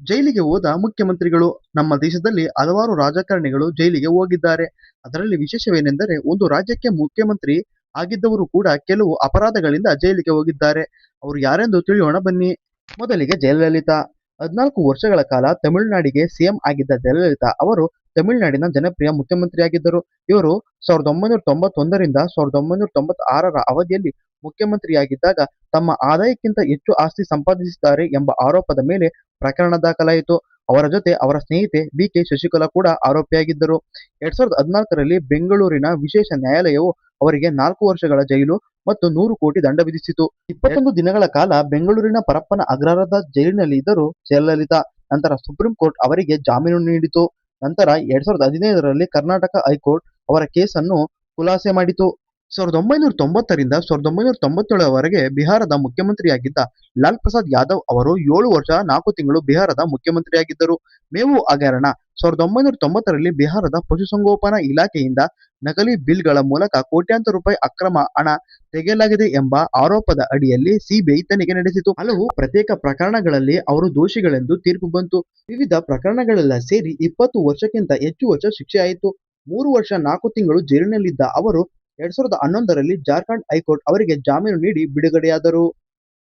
ಜೈಲಿಗೆ ಹೋದ ಮುಖ್ಯಮಂತ್ರಿಗಳು. ನಮ್ಮ ದೇಶದಲ್ಲಿ ಹಲವಾರು ರಾಜಕಾರಣಿಗಳು ಜೈಲಿಗೆ ಹೋಗಿದ್ದಾರೆ. ಅದರಲ್ಲಿ ವಿಶೇಷವೇನೆಂದರೆ ಒಂದು ರಾಜ್ಯಕ್ಕೆ ಮುಖ್ಯಮಂತ್ರಿ ಆಗಿದ್ದವರು ಕೂಡ ಕೆಲವು ಅಪರಾಧಗಳಿಂದ ಜೈಲಿಗೆ ಹೋಗಿದ್ದಾರೆ. ಅವರು ಯಾರೆಂದು ತಿಳಿಯೋಣ ಬನ್ನಿ. ಮೊದಲಿಗೆ ಜಯಲಲಿತಾ. 14 ವರ್ಷಗಳ ಕಾಲ ತಮಿಳುನಾಡಿಗೆ ಸಿಎಂ ಆಗಿದ್ದ ಜಯಲಲಿತಾ ಅವರು ತಮಿಳುನಾಡಿನ ಜನಪ್ರಿಯ ಮುಖ್ಯಮಂತ್ರಿಯಾಗಿದ್ದರು. ಇವರು 1991 ರಿಂದ 1996 ಅವಧಿಯಲ್ಲಿ ಮುಖ್ಯಮಂತ್ರಿಯಾಗಿದ್ದಾಗ ತಮ್ಮ ಆದಾಯಕ್ಕಿಂತ ಹೆಚ್ಚು ಆಸ್ತಿ ಸಂಪಾದಿಸಿದ್ದಾರೆ ಎಂಬ ಆರೋಪದ ಮೇಲೆ ಪ್ರಕರಣ ದಾಖಲಾಯಿತು. ಅವರ ಜೊತೆ ಅವರ ಸ್ನೇಹಿತೆ ಬಿಕೆ ಶಶಿಕಲಾ ಕೂಡ ಆರೋಪಿಯಾಗಿದ್ದರು. 2014ರಲ್ಲಿ ಬೆಂಗಳೂರಿನ ವಿಶೇಷ ನ್ಯಾಯಾಲಯವು ಅವರಿಗೆ 4 ವರ್ಷಗಳ ಜೈಲು ಮತ್ತು 100 ಕೋಟಿ ದಂಡ ವಿಧಿಸಿತು. 21 ದಿನಗಳ ಕಾಲ ಬೆಂಗಳೂರಿನ ಪರಪ್ಪನ ಅಗ್ರಹಾರದ ಜೈಲಿನಲ್ಲಿ ಇದ್ದರು ಜಯಲಲಿತಾ. ನಂತರ ಸುಪ್ರೀಂ ಕೋರ್ಟ್ ಅವರಿಗೆ ಜಾಮೀನು ನೀಡಿತು. ನಂತರ 2015ರಲ್ಲಿ ಕರ್ನಾಟಕ ಹೈಕೋರ್ಟ್ ಅವರ ಕೇಸನ್ನು ಖುಲಾಸೆ ಮಾಡಿತು. 1990 ರಿಂದ 1997ರವರೆಗೆ ಬಿಹಾರದ ಮುಖ್ಯಮಂತ್ರಿಯಾಗಿದ್ದ ಲಾಲ್ ಪ್ರಸಾದ್ ಯಾದವ್ ಅವರು 7 ವರ್ಷ 4 ತಿಂಗಳು ಬಿಹಾರದ ಮುಖ್ಯಮಂತ್ರಿಯಾಗಿದ್ದರು. ಮೇವು ಹಗರಣ. 1990ರಲ್ಲಿ ಬಿಹಾರದ ಪಶುಸಂಗೋಪನಾ ಇಲಾಖೆಯಿಂದ ನಕಲಿ ಬಿಲ್ಗಳ ಮೂಲಕ ಕೋಟ್ಯಾಂತರ ರೂಪಾಯಿ ಅಕ್ರಮ ಹಣ ತೆಗೆಯಲಾಗಿದೆ ಎಂಬ ಆರೋಪದ ಅಡಿಯಲ್ಲಿ ಸಿಬಿಐ ತನಿಖೆ ನಡೆಸಿತು. ಹಲವು ಪ್ರತ್ಯೇಕ ಪ್ರಕರಣಗಳಲ್ಲಿ ಅವರು ದೋಷಿಗಳೆಂದು ತೀರ್ಪು ಬಂತು. ವಿವಿಧ ಪ್ರಕರಣಗಳೆಲ್ಲ ಸೇರಿ 20 ವರ್ಷಕ್ಕಿಂತ ಹೆಚ್ಚು ವರ್ಷ ಶಿಕ್ಷೆ ಆಯಿತು. 3 ವರ್ಷ 4 ತಿಂಗಳು ಜೈಲಿನಲ್ಲಿದ್ದ ಅವರು 2011ರಲ್ಲಿ ಜಾರ್ಖಂಡ್ ಹೈಕೋರ್ಟ್ ಅವರಿಗೆ ಜಾಮೀನು ನೀಡಿ ಬಿಡುಗಡೆಯಾದರು.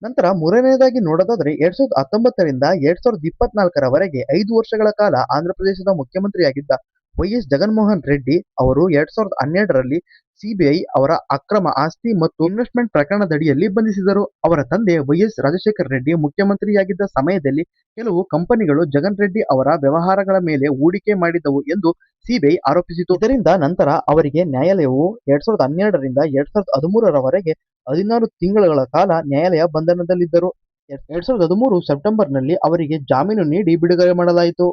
ನಂತರ ಮೂರನೆಯದಾಗಿ ನೋಡೋದಾದ್ರೆ 2019 ರಿಂದ 2024ರವರೆಗೆ 5 ವರ್ಷಗಳ ಕಾಲ ಆಂಧ್ರಪ್ರದೇಶದ ಮುಖ್ಯಮಂತ್ರಿಯಾಗಿದ್ದ ವೈಎಸ್ ಜಗನ್ಮೋಹನ್ ರೆಡ್ಡಿ ಅವರು 2012ರಲ್ಲಿ ಸಿಬಿಐ ಅವರ ಅಕ್ರಮ ಆಸ್ತಿ ಮತ್ತು ಇನ್ವೆಸ್ಟ್ಮೆಂಟ್ ಪ್ರಕರಣದಡಿಯಲ್ಲಿ ಬಂಧಿಸಿದರು. ಅವರ ತಂದೆ ವೈಎಸ್ ರಾಜಶೇಖರ ರೆಡ್ಡಿ ಮುಖ್ಯಮಂತ್ರಿಯಾಗಿದ್ದ ಸಮಯದಲ್ಲಿ ಕೆಲವು ಕಂಪನಿಗಳು ಜಗನ್ ರೆಡ್ಡಿ ಅವರ ವ್ಯವಹಾರಗಳ ಮೇಲೆ ಹೂಡಿಕೆ ಮಾಡಿದ್ದವು ಎಂದು ಸಿಬಿಐ ಆರೋಪಿಸಿತು. ಇದರಿಂದ ನಂತರ ಅವರಿಗೆ ನ್ಯಾಯಾಲಯವು 2012ರಿಂದ 2013ರವರೆಗೆ 16 ತಿಂಗಳುಗಳ ಕಾಲ ನ್ಯಾಯಾಲಯ ಬಂಧನದಲ್ಲಿದ್ದರು. 2013 ಸೆಪ್ಟೆಂಬರ್ನಲ್ಲಿ ಅವರಿಗೆ ಜಾಮೀನು ನೀಡಿ ಬಿಡುಗಡೆ ಮಾಡಲಾಯಿತು.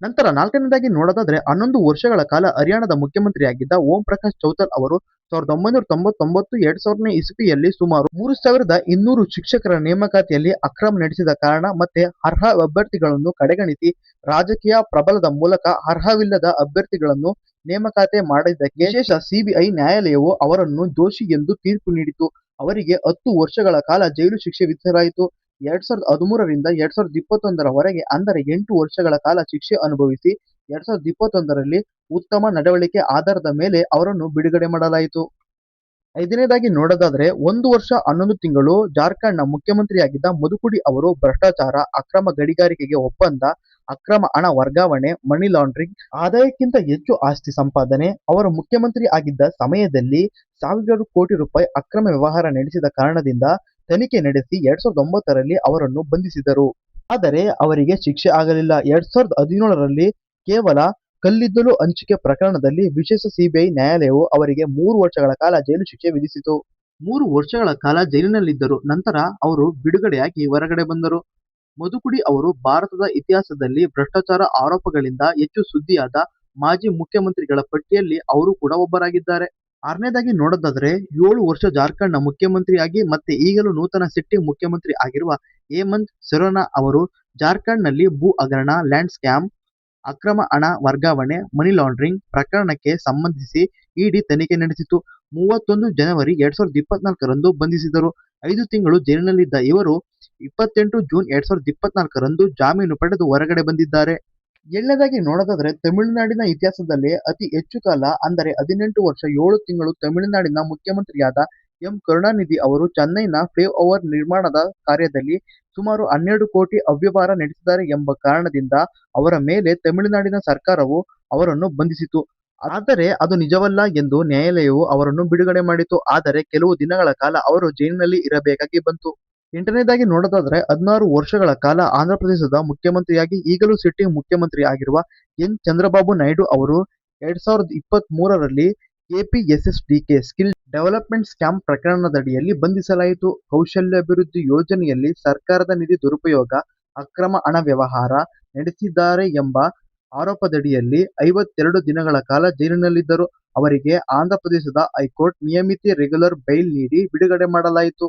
ನಂತರ ನಾಲ್ಕನೇದಾಗಿ ನೋಡೋದಾದ್ರೆ 11 ವರ್ಷಗಳ ಕಾಲ ಹರಿಯಾಣದ ಮುಖ್ಯಮಂತ್ರಿಯಾಗಿದ್ದ ಓಂ ಪ್ರಕಾಶ್ ಚೌತಾಲ ಅವರು 1999-2000ನೇ ಇಸವಿಯಲ್ಲಿ ಸುಮಾರು 3200 ಶಿಕ್ಷಕರ ನೇಮಕಾತಿಯಲ್ಲಿ ಅಕ್ರಮ ನಡೆಸಿದ ಕಾರಣ ಮತ್ತೆ ಅರ್ಹ ಅಭ್ಯರ್ಥಿಗಳನ್ನು ಕಡೆಗಣಿಸಿ ರಾಜಕೀಯ ಪ್ರಬಲದ ಮೂಲಕ ಅರ್ಹವಿಲ್ಲದ ಅಭ್ಯರ್ಥಿಗಳನ್ನು ನೇಮಕಾತಿ ಮಾಡಿದ್ದಕ್ಕೆ ವಿಶೇಷ ಸಿಬಿಐ ನ್ಯಾಯಾಲಯವು ಅವರನ್ನು ದೋಷಿ ಎಂದು ತೀರ್ಪು ನೀಡಿತು. ಅವರಿಗೆ 10 ವರ್ಷಗಳ ಕಾಲ ಜೈಲು ಶಿಕ್ಷೆ ವಿಧಿಸಲಾಯಿತು. 2013ರಿಂದ 2021ರವರೆಗೆ ಅಂದರೆ 8 ವರ್ಷಗಳ ಕಾಲ ಶಿಕ್ಷೆ ಅನುಭವಿಸಿ 2021ರಲ್ಲಿ ಉತ್ತಮ ನಡವಳಿಕೆ ಆಧಾರದ ಮೇಲೆ ಅವರನ್ನು ಬಿಡುಗಡೆ ಮಾಡಲಾಯಿತು. ಐದನೇದಾಗಿ ನೋಡೋದಾದ್ರೆ 1 ವರ್ಷ 11 ತಿಂಗಳು ಜಾರ್ಖಂಡ್ನ ಮುಖ್ಯಮಂತ್ರಿಯಾಗಿದ್ದ ಮಧುಕುಡಿ ಅವರು ಭ್ರಷ್ಟಾಚಾರ, ಅಕ್ರಮ ಗಣಿಗಾರಿಕೆಗೆ ಒಪ್ಪಂದ, ಅಕ್ರಮ ಹಣ ವರ್ಗಾವಣೆ, ಮನಿ ಲಾಂಡ್ರಿಂಗ್, ಆದಾಯಕ್ಕಿಂತ ಹೆಚ್ಚು ಆಸ್ತಿ ಸಂಪಾದನೆ, ಅವರು ಮುಖ್ಯಮಂತ್ರಿ ಆಗಿದ್ದ ಸಮಯದಲ್ಲಿ ಸಾವಿರಾರು ಕೋಟಿ ರೂಪಾಯಿ ಅಕ್ರಮ ವ್ಯವಹಾರ ನಡೆಸಿದ ಕಾರಣದಿಂದ ತನಿಖೆ ನಡೆಸಿ 2009ರಲ್ಲಿ ಅವರನ್ನು ಬಂಧಿಸಿದರು. ಆದರೆ ಅವರಿಗೆ ಶಿಕ್ಷೆ ಆಗಲಿಲ್ಲ. 2017ರಲ್ಲಿ ಕೇವಲ ಕಲ್ಲಿದ್ದಲು ಹಂಚಿಕೆ ಪ್ರಕರಣದಲ್ಲಿ ವಿಶೇಷ ಸಿಬಿಐ ನ್ಯಾಯಾಲಯವು ಅವರಿಗೆ 3 ವರ್ಷಗಳ ಕಾಲ ಜೈಲು ಶಿಕ್ಷೆ ವಿಧಿಸಿತು. 3 ವರ್ಷಗಳ ಕಾಲ ಜೈಲಿನಲ್ಲಿದ್ದರು. ನಂತರ ಅವರು ಬಿಡುಗಡೆಯಾಗಿ ಹೊರಗಡೆ ಬಂದರು. ಮಧುಕುಡಿ ಅವರು ಭಾರತದ ಇತಿಹಾಸದಲ್ಲಿ ಭ್ರಷ್ಟಾಚಾರ ಆರೋಪಗಳಿಂದ ಹೆಚ್ಚು ಸುದ್ದಿಯಾದ ಮಾಜಿ ಮುಖ್ಯಮಂತ್ರಿಗಳ ಪಟ್ಟಿಯಲ್ಲಿ ಅವರು ಕೂಡ ಒಬ್ಬರಾಗಿದ್ದಾರೆ. ಆರನೇದಾಗಿ ನೋಡೋದಾದ್ರೆ 7 ವರ್ಷ ಜಾರ್ಖಂಡ್ನ ಮುಖ್ಯಮಂತ್ರಿಯಾಗಿ ಮತ್ತೆ ಈಗಲೂ ನೂತನ ಸಿಟ್ಟಿಂಗ್ ಮುಖ್ಯಮಂತ್ರಿ ಆಗಿರುವ ಹೇಮಂತ್ ಸೊರೇನ್ ಅವರು ಜಾರ್ಖಂಡ್ನಲ್ಲಿ ಭೂ ಹಗರಣ, ಲ್ಯಾಂಡ್ ಸ್ಕ್ಯಾಮ್, ಅಕ್ರಮ ಹಣ ವರ್ಗಾವಣೆ, ಮನಿ ಲಾಂಡ್ರಿಂಗ್ ಪ್ರಕರಣಕ್ಕೆ ಸಂಬಂಧಿಸಿ ಇಡಿ ತನಿಖೆ ನಡೆಸಿತು. 31 ಜನವರಿ 2024ರಂದು ಬಂಧಿಸಿದರು. 5 ತಿಂಗಳು ಜೈಲಿನಲ್ಲಿದ್ದ ಇವರು 28 ಜೂನ್ 2024ರಂದು ಜಾಮೀನು ಪಡೆದು ಹೊರಗಡೆ ಬಂದಿದ್ದಾರೆ. ಏಳನೇದಾಗಿ ನೋಡೋದಾದ್ರೆ ತಮಿಳುನಾಡಿನ ಇತಿಹಾಸದಲ್ಲೇ ಅತಿ ಹೆಚ್ಚು ಕಾಲ ಅಂದರೆ 18 ವರ್ಷ 7 ತಿಂಗಳು ತಮಿಳುನಾಡಿನ ಮುಖ್ಯಮಂತ್ರಿಯಾದ ಎಂ ಕರುಣಾನಿಧಿ ಅವರು ಚೆನ್ನೈನ ಫ್ಲೈಓವರ್ ನಿರ್ಮಾಣದ ಕಾರ್ಯದಲ್ಲಿ ಸುಮಾರು 12 ಕೋಟಿ ಅವ್ಯವಹಾರ ನಡೆಸಿದ್ದಾರೆ ಎಂಬ ಕಾರಣದಿಂದ ಅವರ ಮೇಲೆ ತಮಿಳುನಾಡಿನ ಸರ್ಕಾರವು ಅವರನ್ನು ಬಂಧಿಸಿತು. ಆದರೆ ಅದು ನಿಜವಲ್ಲ ಎಂದು ನ್ಯಾಯಾಲಯವು ಅವರನ್ನು ಬಿಡುಗಡೆ ಮಾಡಿತು. ಆದರೆ ಕೆಲವು ದಿನಗಳ ಕಾಲ ಅವರು ಜೈಲಿನಲ್ಲಿ ಇರಬೇಕಾಗಿ ಬಂತು. ಎಂಟನೇದಾಗಿ ನೋಡೋದಾದ್ರೆ 16 ವರ್ಷಗಳ ಕಾಲ ಆಂಧ್ರಪ್ರದೇಶದ ಮುಖ್ಯಮಂತ್ರಿಯಾಗಿ ಈಗಲೂ ಸಿಟ್ಟಿಂಗ್ ಮುಖ್ಯಮಂತ್ರಿ ಆಗಿರುವ ಎನ್ ಚಂದ್ರಬಾಬು ನಾಯ್ಡು ಅವರು 2023ರಲ್ಲಿ ಕೆಪಿಎಸ್ಎಸ್ಡಿಕೆ ಸ್ಕಿಲ್ ಡೆವಲಪ್ಮೆಂಟ್ ಸ್ಕ್ಯಾಮ್ ಪ್ರಕರಣದಡಿಯಲ್ಲಿ ಬಂಧಿಸಲಾಯಿತು. ಕೌಶಲ್ಯಾಭಿವೃದ್ಧಿ ಯೋಜನೆಯಲ್ಲಿ ಸರ್ಕಾರದ ನಿಧಿ ದುರುಪಯೋಗ, ಅಕ್ರಮ ಹಣ ವ್ಯವಹಾರ ನಡೆಸಿದ್ದಾರೆ ಎಂಬ ಆರೋಪದಡಿಯಲ್ಲಿ 52 ದಿನಗಳ ಕಾಲ ಜೈಲಿನಲ್ಲಿದ್ದರು. ಅವರಿಗೆ ಆಂಧ್ರಪ್ರದೇಶದ ಹೈಕೋರ್ಟ್ ನಿಯಮಿತ ರೆಗ್ಯುಲರ್ ಬೈಲ್ ನೀಡಿ ಬಿಡುಗಡೆ ಮಾಡಲಾಯಿತು.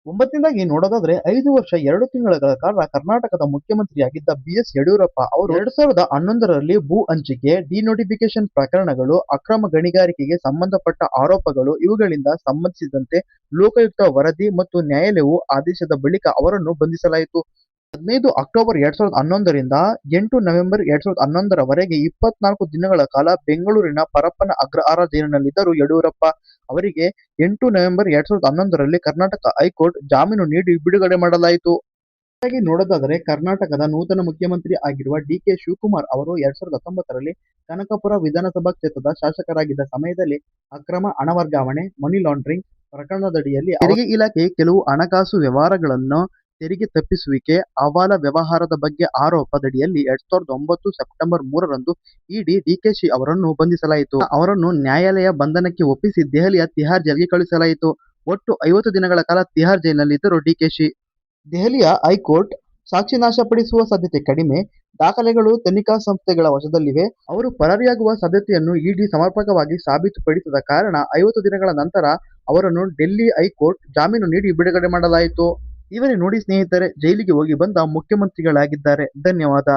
9ನೇದಾಗಿ ನೋಡೋದಾದ್ರೆ 5 ವರ್ಷ 2 ತಿಂಗಳ ಕಾಲ ಕರ್ನಾಟಕದ ಮುಖ್ಯಮಂತ್ರಿಯಾಗಿದ್ದ ಬಿಎಸ್ ಯಡಿಯೂರಪ್ಪ ಅವರು 2011ರಲ್ಲಿ ಭೂ ಹಂಚಿಕೆ, ಡಿನೋಟಿಫಿಕೇಶನ್ ಪ್ರಕರಣಗಳು, ಅಕ್ರಮ ಗಣಿಗಾರಿಕೆಗೆ ಸಂಬಂಧಪಟ್ಟ ಆರೋಪಗಳು ಇವುಗಳಿಂದ ಸಂಬಂಧಿಸಿದಂತೆ ಲೋಕಾಯುಕ್ತ ವರದಿ ಮತ್ತು ನ್ಯಾಯಾಲಯವು ಆದೇಶದ ಬಳಿಕ ಅವರನ್ನು ಬಂಧಿಸಲಾಯಿತು. 15 ಅಕ್ಟೋಬರ್ 2011ರಿಂದ 8 ನವೆಂಬರ್ 2011ರವರೆಗೆ 24 ದಿನಗಳ ಕಾಲ ಬೆಂಗಳೂರಿನ ಪರಪ್ಪನ ಅಗ್ರಹಾರ ಜೈಲಿನಲ್ಲಿದ್ದರು ಯಡಿಯೂರಪ್ಪ. ಅವರಿಗೆ 8 ನವೆಂಬರ್ 2011ರಲ್ಲಿ ಕರ್ನಾಟಕ ಹೈಕೋರ್ಟ್ ಜಾಮೀನು ನೀಡಿ ಬಿಡುಗಡೆ ಮಾಡಲಾಯಿತು. ಹಾಗಾಗಿ ನೋಡೋದಾದರೆ ಕರ್ನಾಟಕದ ನೂತನ ಮುಖ್ಯಮಂತ್ರಿ ಆಗಿರುವ ಡಿ.ಕೆ. ಶಿವಕುಮಾರ್ ಅವರು 2019ರಲ್ಲಿ ಕನಕಪುರ ವಿಧಾನಸಭಾ ಕ್ಷೇತ್ರದ ಶಾಸಕರಾಗಿದ್ದ ಸಮಯದಲ್ಲಿ ಅಕ್ರಮ ಹಣ ವರ್ಗಾವಣೆ, ಮನಿ ಲಾಂಡ್ರಿಂಗ್ ಪ್ರಕರಣದಡಿಯಲ್ಲಿ ತೆರಿಗೆ ಇಲಾಖೆ ಕೆಲವು ಹಣಕಾಸು ವ್ಯವಹಾರಗಳನ್ನು ತೆರಿಗೆ ತಪ್ಪಿಸುವಿಕೆ, ಹವಾಲಾ ವ್ಯವಹಾರದ ಬಗ್ಗೆ ಆರೋಪದಡಿಯಲ್ಲಿ 2009 ಸೆಪ್ಟೆಂಬರ್ 3ರಂದು ಇಡಿ ಡಿಕೆಶಿ ಅವರನ್ನು ಬಂಧಿಸಲಾಯಿತು. ಅವರನ್ನು ನ್ಯಾಯಾಲಯ ಬಂಧನಕ್ಕೆ ಒಪ್ಪಿಸಿ ದೆಹಲಿಯ ತಿಹಾರ್ ಜೈಲಿಗೆ ಕಳುಹಿಸಲಾಯಿತು. ಒಟ್ಟು 50 ದಿನಗಳ ಕಾಲ ತಿಹಾರ್ ಜೈಲಿನಲ್ಲಿದ್ದರು ಡಿಕೆಶಿ. ದೆಹಲಿಯ ಹೈಕೋರ್ಟ್ ಸಾಕ್ಷಿ ನಾಶಪಡಿಸುವ ಸಾಧ್ಯತೆ ಕಡಿಮೆ, ದಾಖಲೆಗಳು ತನಿಖಾ ಸಂಸ್ಥೆಗಳ ವಶದಲ್ಲಿವೆ, ಅವರು ಪರಾರಿಯಾಗುವ ಸಾಧ್ಯತೆಯನ್ನು ಇಡಿ ಸಮರ್ಪಕವಾಗಿ ಸಾಬೀತುಪಡಿಸದ ಕಾರಣ 50 ದಿನಗಳ ನಂತರ ಅವರನ್ನು ಡೆಲ್ಲಿ ಹೈಕೋರ್ಟ್ ಜಾಮೀನು ನೀಡಿ ಬಿಡುಗಡೆ ಮಾಡಲಾಯಿತು. ಇವರೇ ನೋಡಿ ಸ್ನೇಹಿತರೆ, ಜೈಲಿಗೆ ಹೋಗಿ ಬಂದ ಮುಖ್ಯಮಂತ್ರಿಗಳಾಗಿದ್ದಾರೆ. ಧನ್ಯವಾದ.